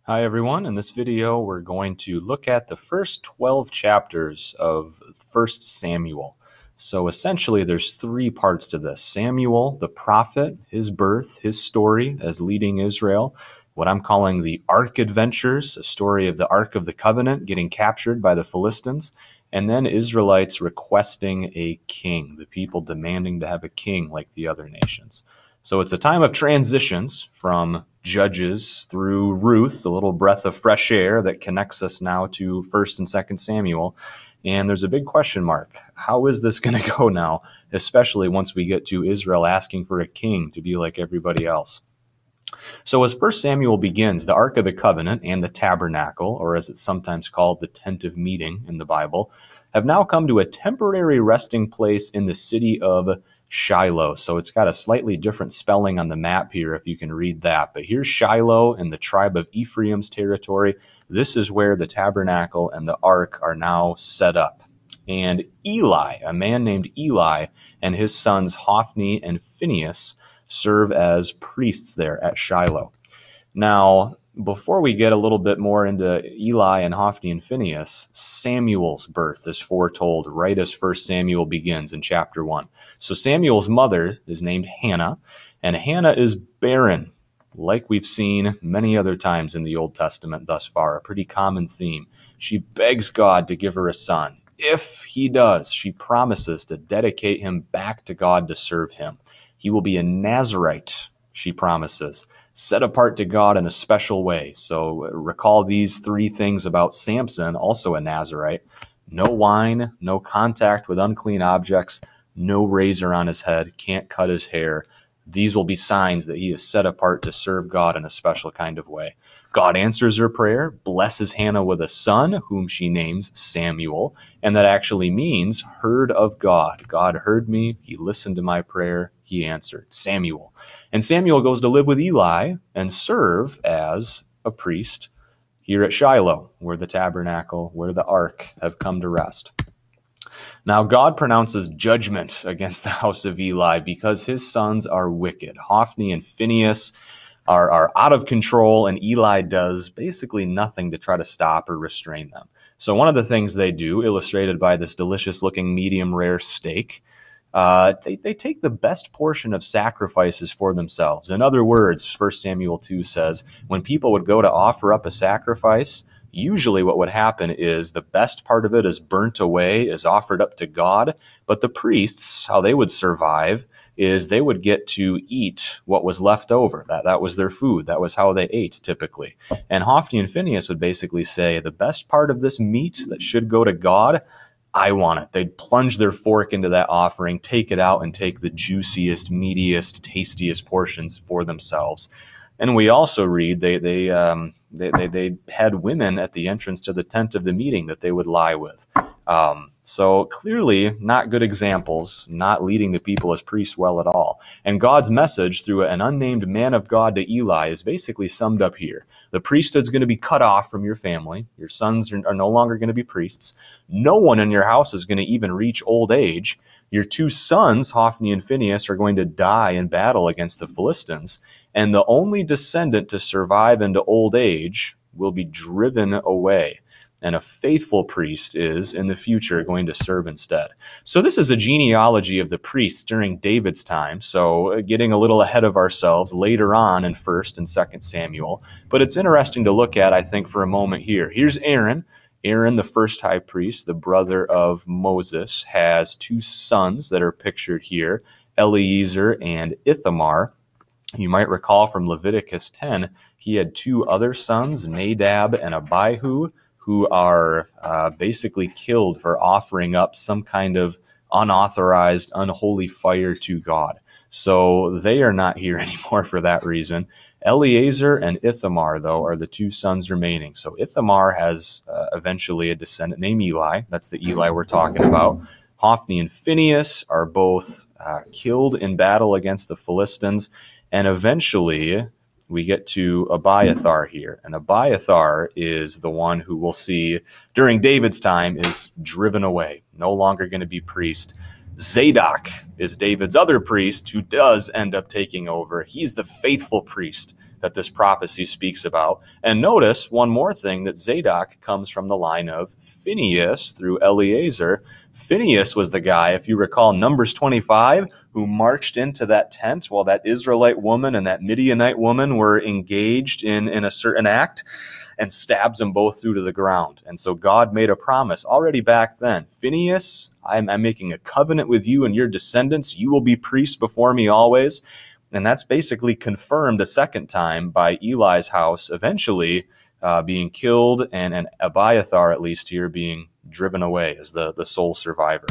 Hi everyone, in this video we're going to look at the first 12 chapters of 1 Samuel. So essentially there's three parts to this. Samuel, the prophet, his birth, his story as leading Israel, what I'm calling the Ark Adventures, a story of the Ark of the Covenant getting captured by the Philistines, and then Israelites requesting a king, the people demanding to have a king like the other nations. So it's a time of transitions from Judges through Ruth, a little breath of fresh air that connects us now to 1st and 2nd Samuel. And there's a big question mark. How is this going to go now, especially once we get to Israel asking for a king to be like everybody else? So as 1 Samuel begins, the Ark of the Covenant and the Tabernacle, or as it's sometimes called, the Tent of Meeting in the Bible, have now come to a temporary resting place in the city of Shiloh. So it's got a slightly different spelling on the map here if you can read that. But here's Shiloh in the tribe of Ephraim's territory. This is where the tabernacle and the ark are now set up. And Eli, a man named Eli, and his sons Hophni and Phinehas serve as priests there at Shiloh. Now, before we get a little bit more into Eli and Hophni and Phinehas, Samuel's birth is foretold right as 1 Samuel begins in chapter 1. So Samuel's mother is named Hannah, and Hannah is barren, like we've seen many other times in the Old Testament thus far, a pretty common theme. She begs God to give her a son. If he does, she promises to dedicate him back to God to serve him. He will be a Nazirite, she promises, set apart to God in a special way. So recall these three things about Samson, also a Nazirite. No wine, no contact with unclean objects, no razor on his head, can't cut his hair. These will be signs that he is set apart to serve God in a special kind of way. God answers her prayer, blesses Hannah with a son, whom she names Samuel, and that actually means heard of God. God heard me, he listened to my prayer, he answered, Samuel. And Samuel goes to live with Eli and serve as a priest here at Shiloh, where the tabernacle, where the ark have come to rest. Now God pronounces judgment against the house of Eli because his sons are wicked. Hophni and Phinehas are out of control, and Eli does basically nothing to try to stop or restrain them. So one of the things they do, illustrated by this delicious-looking medium-rare steak, they take the best portion of sacrifices for themselves. In other words, 1 Samuel 2 says, when people would go to offer up a sacrifice, usually what would happen is the best part of it is burnt away, is offered up to God, but the priests, how they would survive is they would get to eat what was left over. That was their food. That was how they ate typically. And Hophni and Phinehas would basically say, the best part of this meat that should go to God, I want it. They'd plunge their fork into that offering, take it out, and take the juiciest, meatiest, tastiest portions for themselves. And we also read they had women at the entrance to the tent of the meeting that they would lie with. So clearly not good examples, not leading the people as priests well at all. And God's message through an unnamed man of God to Eli is basically summed up here. The priesthood's going to be cut off from your family. Your sons are no longer going to be priests. No one in your house is going to even reach old age. Your two sons, Hophni and Phinehas, are going to die in battle against the Philistines. And the only descendant to survive into old age will be driven away. And a faithful priest is, in the future, going to serve instead. So this is a genealogy of the priests during David's time, so getting a little ahead of ourselves later on in 1st and 2nd Samuel. But it's interesting to look at, I think, for a moment here. Here's Aaron. Aaron, the first high priest, the brother of Moses, has two sons that are pictured here, Eleazar and Ithamar. You might recall from Leviticus 10, he had two other sons, Nadab and Abihu, who are basically killed for offering up some kind of unauthorized, unholy fire to God. So they are not here anymore for that reason. Eleazar and Ithamar, though, are the two sons remaining. So Ithamar has eventually a descendant named Eli. That's the Eli we're talking about. Hophni and Phinehas are both killed in battle against the Philistines. And eventually we get to Abiathar here. And Abiathar is the one who we'll see during David's time is driven away, no longer going to be priest. Zadok is David's other priest who does end up taking over. He's the faithful priest that this prophecy speaks about. And notice one more thing, that Zadok comes from the line of Phinehas through Eleazar. Phinehas was the guy, if you recall, Numbers 25, who marched into that tent while that Israelite woman and that Midianite woman were engaged in a certain act, and stabs them both through to the ground. And so God made a promise already back then. Phinehas, I'm making a covenant with you and your descendants. You will be priests before me always. And that's basically confirmed a second time by Eli's house eventually being killed, and Abiathar, at least here, being driven away as the sole survivor.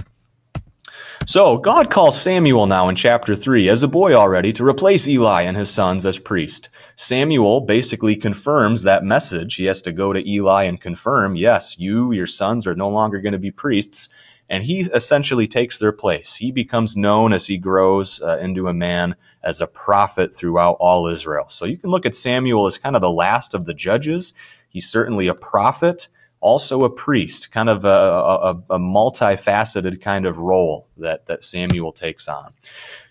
So God calls Samuel now in chapter 3 as a boy already to replace Eli and his sons as priest. Samuel basically confirms that message. He has to go to Eli and confirm, yes, your sons are no longer going to be priests. And he essentially takes their place. He becomes known as he grows into a man as a prophet throughout all Israel. So you can look at Samuel as kind of the last of the judges. He's certainly a prophet, also a priest, kind of a multifaceted kind of role that Samuel takes on.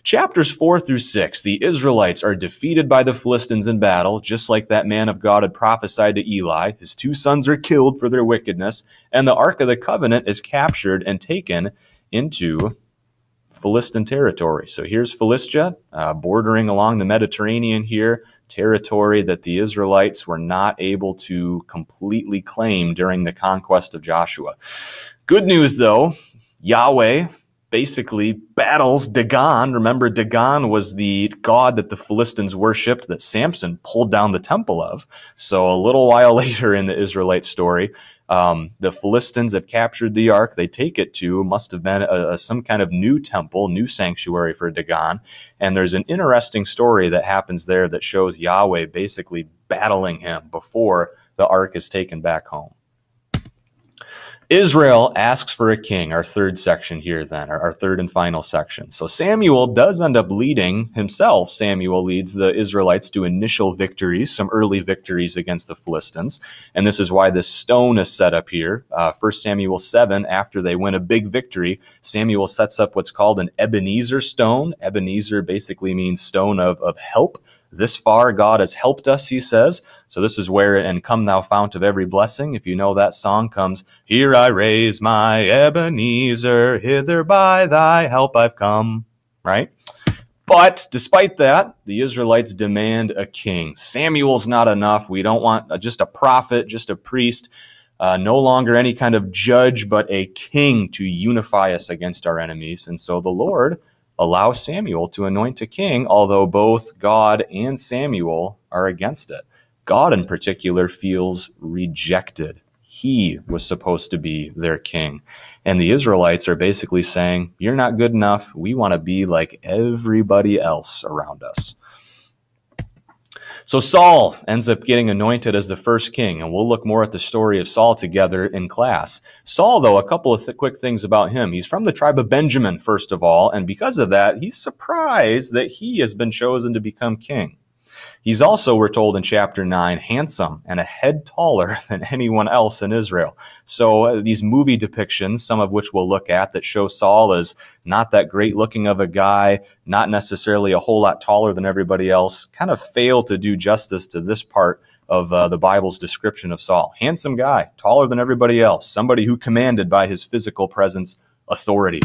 Chapters 4 through 6, the Israelites are defeated by the Philistines in battle, just like that man of God had prophesied to Eli. His 2 sons are killed for their wickedness, and the Ark of the Covenant is captured and taken into Philistine territory. So here's Philistia, bordering along the Mediterranean here, territory that the Israelites were not able to completely claim during the conquest of Joshua. Good news, though, Yahweh basically battles Dagon. Remember, Dagon was the god that the Philistines worshipped, that Samson pulled down the temple of. So a little while later in the Israelite story, the Philistines have captured the ark. They take it to, must have been some kind of new temple, new sanctuary for Dagon. And there's an interesting story that happens there that shows Yahweh basically battling him before the ark is taken back home. Israel asks for a king, our third section here then, our third and final section. So Samuel does end up leading himself. Samuel leads the Israelites to initial victories, some early victories against the Philistines. And this is why this stone is set up here. 1 Samuel 7, after they win a big victory, Samuel sets up what's called an Ebenezer stone. Ebenezer basically means stone of help. This far God has helped us, he says. So this is where, and come thou fount of every blessing, if you know that song, comes, here I raise my Ebenezer, hither by thy help I've come, right? But despite that, the Israelites demand a king. Samuel's not enough. We don't want just a prophet, just a priest, no longer any kind of judge, but a king to unify us against our enemies. And so the Lord allows Samuel to anoint a king, although both God and Samuel are against it. God in particular feels rejected. He was supposed to be their king. And the Israelites are basically saying, you're not good enough. We want to be like everybody else around us. So Saul ends up getting anointed as the first king, and we'll look more at the story of Saul together in class. Saul, though, a couple of quick things about him. He's from the tribe of Benjamin, first of all, and because of that, he's surprised that he has been chosen to become king. He's also, we're told in chapter 9, handsome and a head taller than anyone else in Israel. So these movie depictions, some of which we'll look at, that show Saul as not that great looking of a guy, not necessarily a whole lot taller than everybody else, kind of fail to do justice to this part of the Bible's description of Saul. Handsome guy, taller than everybody else, somebody who commanded by his physical presence authority.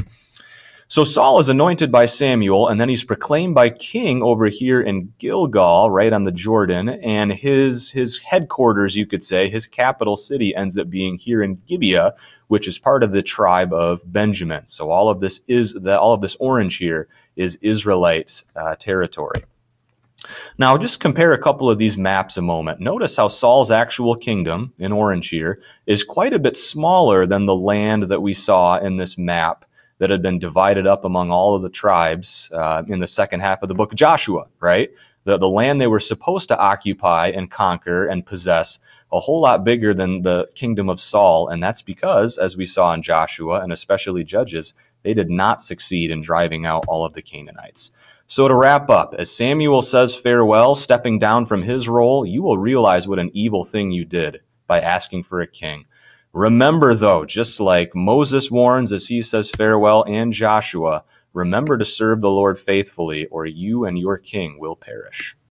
So Saul is anointed by Samuel, and then he's proclaimed by king over here in Gilgal, right on the Jordan, and his headquarters, you could say, his capital city ends up being here in Gibeah, which is part of the tribe of Benjamin. So all of this orange here is Israelite territory. Now, just compare a couple of these maps a moment. Notice how Saul's actual kingdom, in orange here, is quite a bit smaller than the land that we saw in this map that had been divided up among all of the tribes in the second half of the book of Joshua, right? The land they were supposed to occupy and conquer and possess, a whole lot bigger than the kingdom of Saul, and that's because, as we saw in Joshua, and especially Judges, they did not succeed in driving out all of the Canaanites. So to wrap up, as Samuel says farewell, stepping down from his role, you will realize what an evil thing you did by asking for a king. Remember, though, just like Moses warns as he says farewell, and Joshua, remember to serve the Lord faithfully, or you and your king will perish.